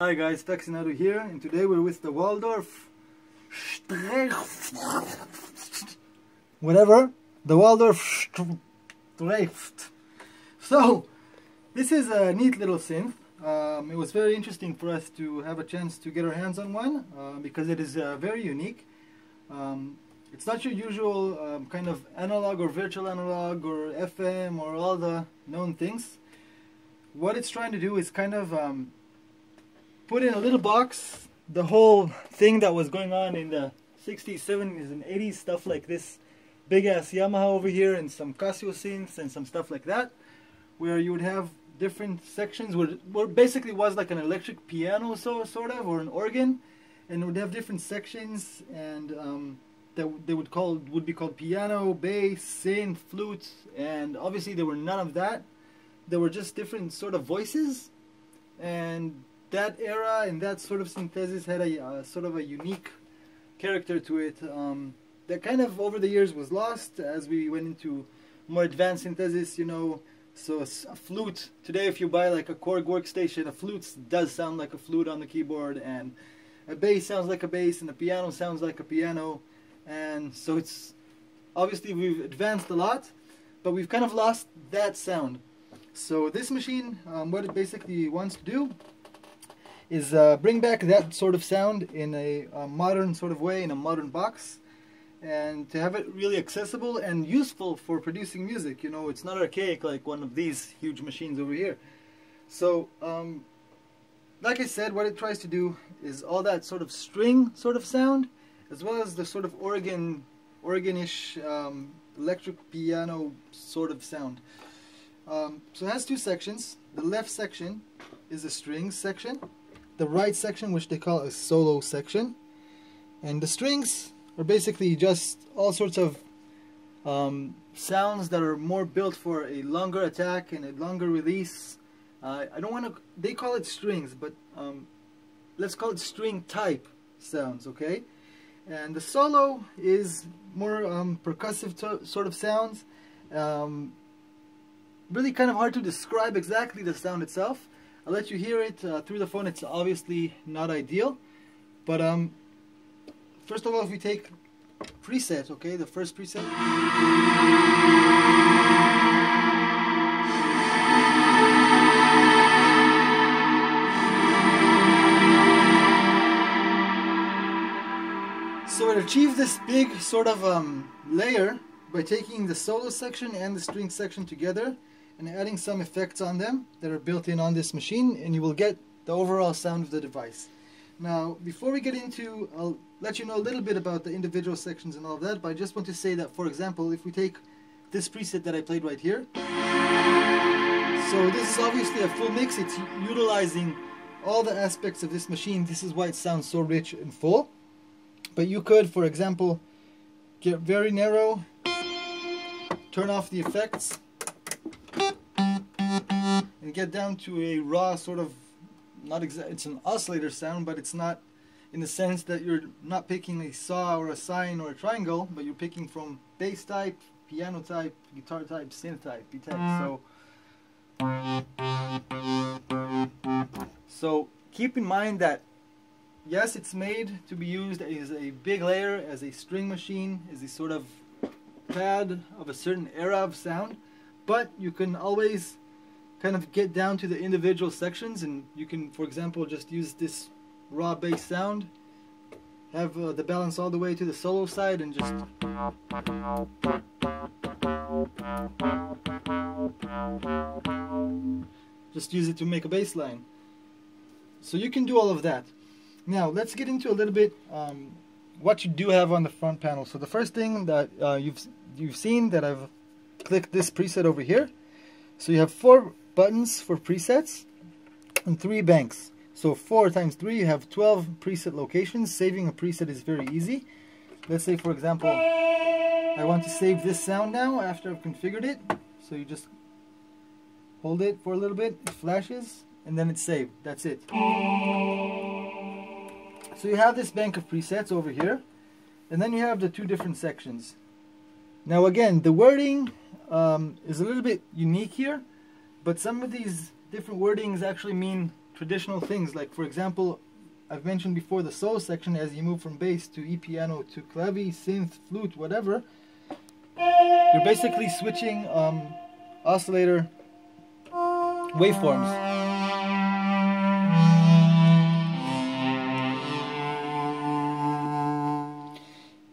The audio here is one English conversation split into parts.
Hi guys, Faxi Nadu here, and today we're with the Waldorf Streichfett. The Waldorf Streichfett. So, this is a neat little synth. It was very interesting for us to have a chance to get our hands on one because it is very unique. It's not your usual kind of analog or virtual analog or FM or all the known things. What it's trying to do is kind of put in a little box the whole thing that was going on in the 60s, 70s, and 80s, stuff like this big ass Yamaha over here and some Casio synths and some stuff like that, where you would have different sections where basically was like an electric piano, sort of, or an organ, and it would have different sections, and that they would be called piano, bass, synth, flute, and obviously there were none of that. There were just different sort of voices, and that era and that sort of synthesis had a sort of a unique character to it that kind of over the years was lost as we went into more advanced synthesis, you know. So a flute, today if you buy like a Korg workstation, a flute does sound like a flute on the keyboard, and a bass sounds like a bass, and a piano sounds like a piano, and so it's obviously we've advanced a lot, but we've kind of lost that sound. So this machine, what it basically wants to do is bring back that sort of sound in a modern sort of way, in a modern box, and to have it really accessible and useful for producing music. You know, it's not archaic like one of these huge machines over here. So, like I said, what it tries to do is all that sort of string sort of sound, as well as the sort of organ-ish electric piano sort of sound. So it has two sections. The left section is a strings section. The right section, which they call a solo section. And the strings are basically just all sorts of sounds that are more built for a longer attack and a longer release. I don't want to, they call it strings, but let's call it string type sounds, okay? And the solo is more percussive sort of sounds. Really kind of hard to describe exactly the sound itself. I'll let you hear it through the phone. It's obviously not ideal, but first of all, if we take preset, okay, the first preset. So it achieves this big sort of layer by taking the solo section and the string section together and adding some effects on them that are built in on this machine, and you will get the overall sound of the device. Now, before we get into, I'll let you know a little bit about the individual sections and all of that, but I just want to say that, for example, if we take this preset that I played right here, so this is obviously a full mix. It's utilizing all the aspects of this machine. This is why it sounds so rich and full. But you could, for example, get very narrow, turn off the effects, and get down to a raw sort of, it's an oscillator sound, but it's not in the sense that you're not picking a saw or a sine or a triangle, but you're picking from bass type, piano type, guitar type, synth type, So keep in mind that yes, it's made to be used as a big layer, as a string machine, as a sort of pad of a certain era of sound, but you can always kind of get down to the individual sections, and you can, for example, just use this raw bass sound, have the balance all the way to the solo side, and just use it to make a bass line. So you can do all of that. Now let's get into a little bit what you do have on the front panel. So the first thing that you've seen that I've clicked this preset over here. So you have 4 buttons for presets and 3 banks. So 4 times 3, you have 12 preset locations. Saving a preset is very easy. Let's say, for example, I want to save this sound now after I've configured it. So you just hold it for a little bit, it flashes, and then it's saved. That's it. So you have this bank of presets over here, and then you have the 2 different sections. Now again, the wording is a little bit unique here, but some of these different wordings actually mean traditional things, like for example, I've mentioned before the solo section, as you move from bass to E-piano to clavi, synth, flute, whatever, you're basically switching oscillator waveforms.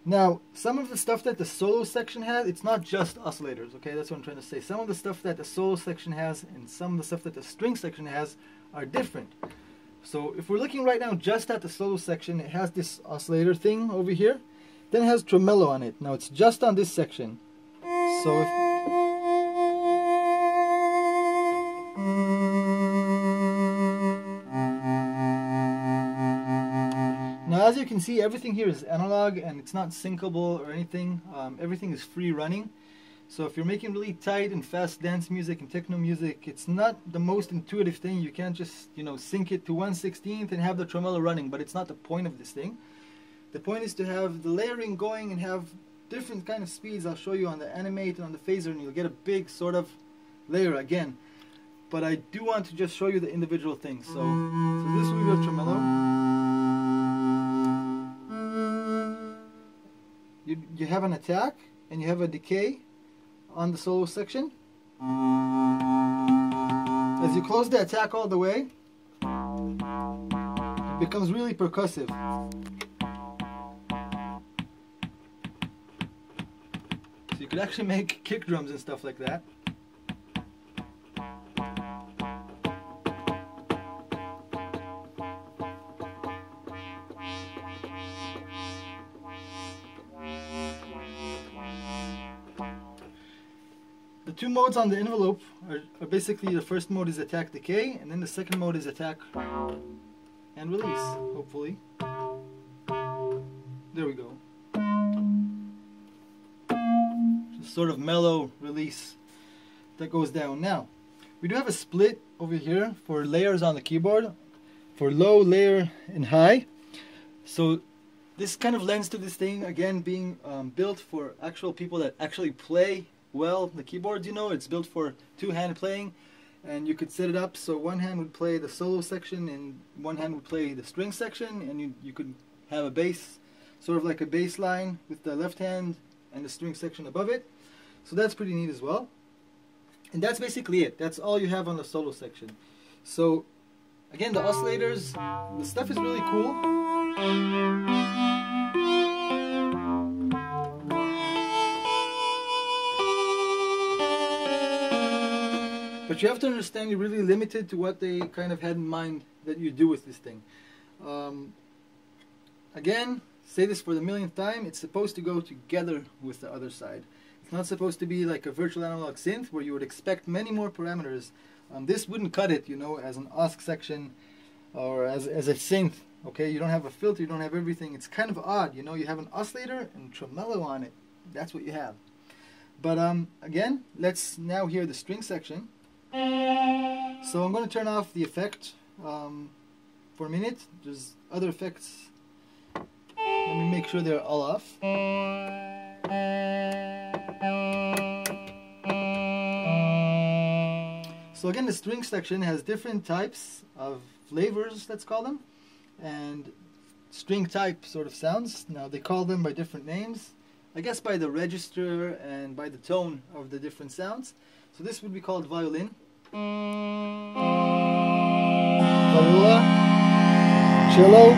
Now, some of the stuff that the solo section has, it's not just oscillators, okay? That's what I'm trying to say. Some of the stuff that the solo section has and some of the stuff that the string section has are different. So if we're looking right now just at the solo section, it has this oscillator thing over here. Then it has tremolo on it. Now it's just on this section. So if now, as you can see, everything here is analog and it's not syncable or anything. Everything is free running. So if you're making really tight and fast dance music and techno music, it's not the most intuitive thing. You can't just, you know, sync it to 1/16 and have the tremolo running, but it's not the point of this thing. The point is to have the layering going and have different kind of speeds. I'll show you on the animate and on the phaser, and you'll get a big sort of layer again. But I do want to just show you the individual things. So this will be a tremolo. You have an attack and you have a decay on the solo section. As you close the attack all the way, it becomes really percussive. So you could actually make kick drums and stuff like that. The two modes on the envelope are basically, the first mode is attack decay, and then the second mode is attack and release, hopefully. There we go. Just sort of mellow release that goes down. Now, we do have a split over here for layers on the keyboard, for low, layer, and high. So this kind of lends to this thing, again, being built for actual people that actually play well the keyboards. You know, it's built for two-hand playing, and you could set it up so one hand would play the solo section and one hand would play the string section, and you could have a bass, sort of like a bass line with the left hand and the string section above it. So that's pretty neat as well. And that's basically it. That's all you have on the solo section. So again, the oscillators, the stuff is really cool. But you have to understand, you're really limited to what they kind of had in mind that you do with this thing. Again, say this for the millionth time, it's supposed to go together with the other side. It's not supposed to be like a virtual analog synth where you would expect many more parameters. This wouldn't cut it, you know, as an OSC section or as a synth. Okay, you don't have a filter, you don't have everything. It's kind of odd, you know, you have an oscillator and tremolo on it. That's what you have. But again, let's now hear the string section. So I'm going to turn off the effect for a minute. There's other effects. Let me make sure they're all off. So again, the string section has different types of flavors, let's call them, and string type sort of sounds. Now they call them by different names, I guess by the register and by the tone of the different sounds. So this would be called violin, viola, cello,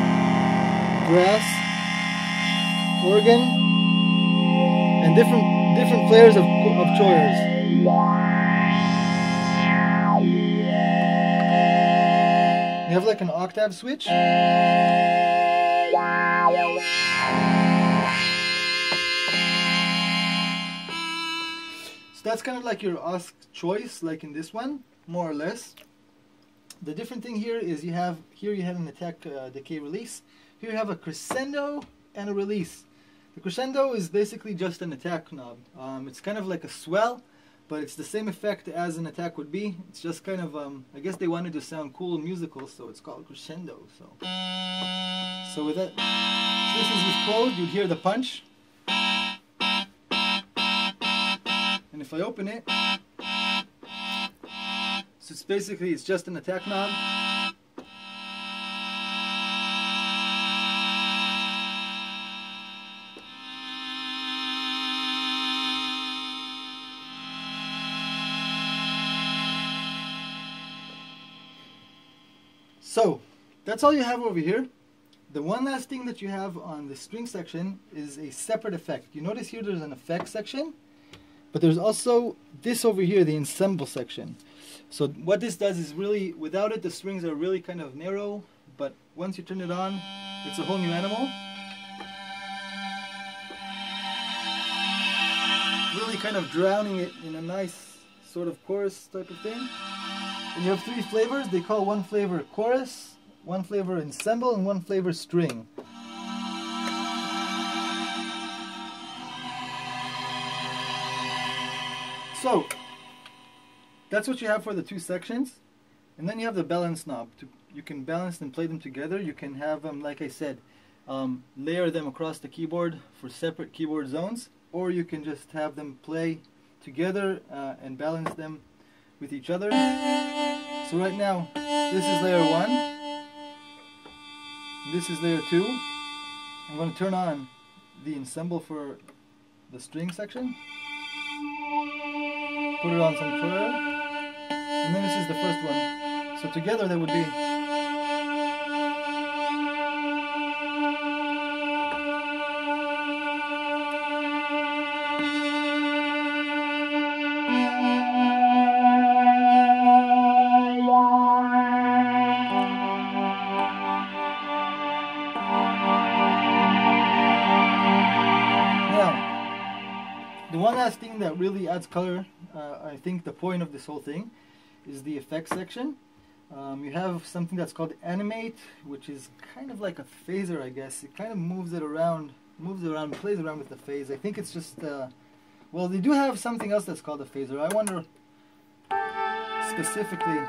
brass, organ, and different flavors of choirs. You have like an octave switch. So that's kind of like your OSC choice, like in this one, more or less. The different thing here is you have an attack, decay, release. Here you have a crescendo and a release. The crescendo is basically just an attack knob. It's kind of like a swell, but it's the same effect as an attack would be. It's just kind of, I guess they wanted to sound cool and musical, so it's called crescendo. So with that, so this is with closed, you'd hear the punch. And if I open it, so it's basically, it's just an attack knob. So that's all you have over here. The one last thing that you have on the string section is a separate effect. You notice here there's an effect section, but there's also this over here, the ensemble section. So what this does is really, without it, the strings are really kind of narrow, but once you turn it on, it's a whole new animal. Really kind of drowning it in a nice sort of chorus type of thing. And you have three flavors. They call one flavor chorus, one flavor ensemble, and one flavor string. So that's what you have for the two sections. And then you have the balance knob. You can balance and play them together. You can have them, like I said, layer them across the keyboard for separate keyboard zones, or you can just have them play together and balance them with each other. So right now, this is layer 1, this is layer 2. I'm going to turn on the ensemble for the string section, put it on some further, and then this is the first one. So together they would be. The one last thing that really adds color, I think the point of this whole thing, is the effects section. You have something that's called animate, which is kind of like a phaser, I guess. It kind of moves around, plays around with the phase. I think it's just, well, they do have something else that's called a phaser. I wonder specifically.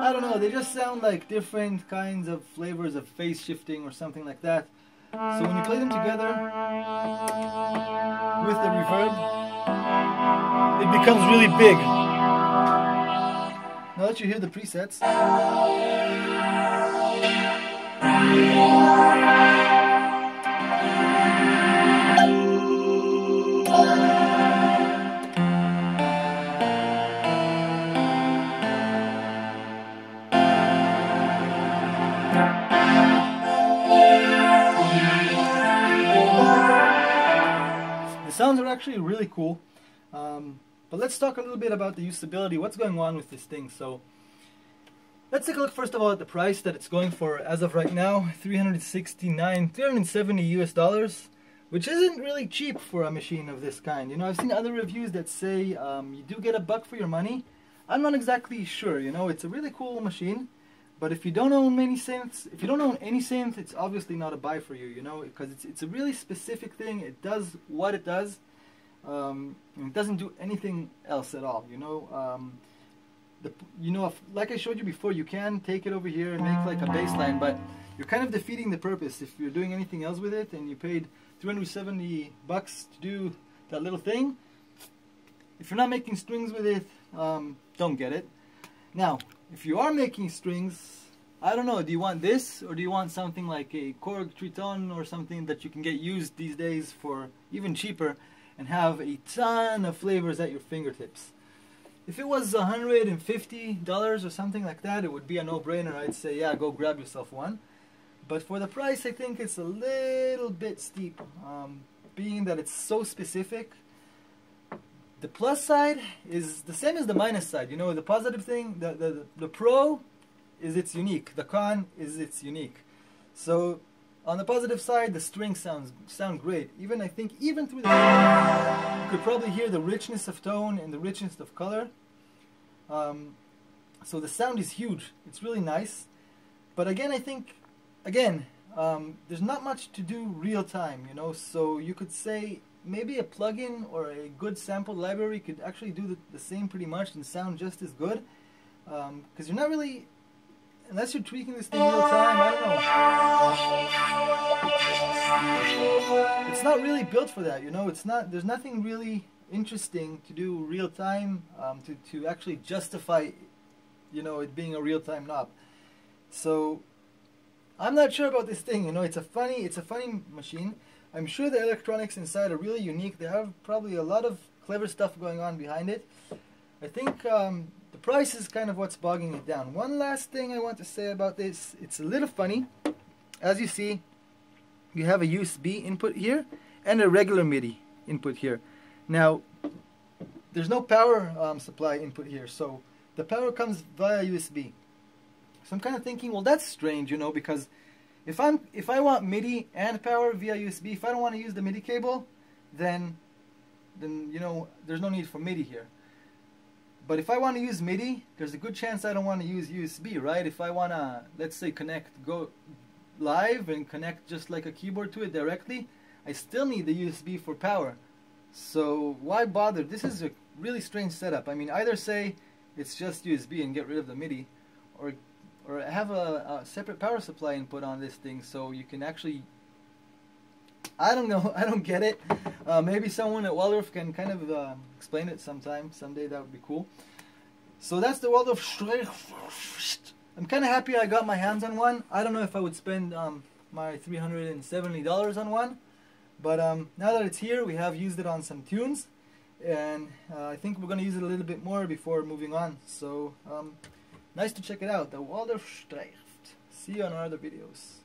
I don't know, they just sound like different kinds of flavors of phase shifting or something like that. So when you play them together with the reverb, it becomes really big. Now that you hear the presets, sounds are actually really cool, but let's talk a little bit about the usability. What's going on with this thing? So let's take a look first of all at the price that it's going for as of right now. $370 US, which isn't really cheap for a machine of this kind. You know, I've seen other reviews that say you do get a buck for your money. I'm not exactly sure. You know, it's a really cool machine, but if you don't own many synths, it's obviously not a buy for you, you know, because it's a really specific thing. It does what it does, and it doesn't do anything else at all, you know. Like I showed you before, you can take it over here and make like a bass line, but you're kind of defeating the purpose if you're doing anything else with it, and you paid $370 to do that little thing. If you're not making strings with it, don't get it. Now, if you are making strings, I don't know, do you want this, or do you want something like a Korg Triton or something that you can get used these days for even cheaper and have a ton of flavors at your fingertips? If it was $150 or something like that, it would be a no-brainer. I'd say, yeah, go grab yourself one. But for the price, I think it's a little bit steep, being that it's so specific. The plus side is the same as the minus side. You know, the positive thing, the pro is it's unique. The con is it's unique. So on the positive side, the strings sound great. I think even through the you could probably hear the richness of tone and the richness of color. So the sound is huge. It's really nice. But again, I think there's not much to do real time. You know, so you could say maybe a plugin or a good sample library could actually do the same pretty much and sound just as good, because you're not really, unless you're tweaking this thing real time, I don't know. It's not really built for that, you know. There's nothing really interesting to do real time to actually justify, you know, it being a real time knob. So I'm not sure about this thing, you know. It's a funny machine. I'm sure the electronics inside are really unique. They have probably a lot of clever stuff going on behind it. I think the price is kind of what's bogging it down. One last thing I want to say about this, it's a little funny. As you see, you have a USB input here and a regular MIDI input here. Now, there's no power supply input here, so the power comes via USB. So I'm kind of thinking, well, that's strange, you know, because if I want MIDI and power via USB, if I don't want to use the MIDI cable, then you know, there's no need for MIDI here. But if I want to use MIDI, there's a good chance I don't want to use USB, right? If I want to, let's say, go live and connect just like a keyboard to it directly, I still need the USB for power. So why bother? This is a really strange setup. I mean, either say it's just USB and get rid of the MIDI, or have a separate power supply input on this thing so you can actually, I don't know, I don't get it. Maybe someone at Waldorf can kind of explain it someday, that would be cool. So that's the Waldorf Streichfett. I'm kind of happy I got my hands on one. I don't know if I would spend my $370 on one, but now that it's here, we have used it on some tunes, and I think we're going to use it a little bit more before moving on. So nice to check it out, the Waldorf Streichfett. See you on our other videos.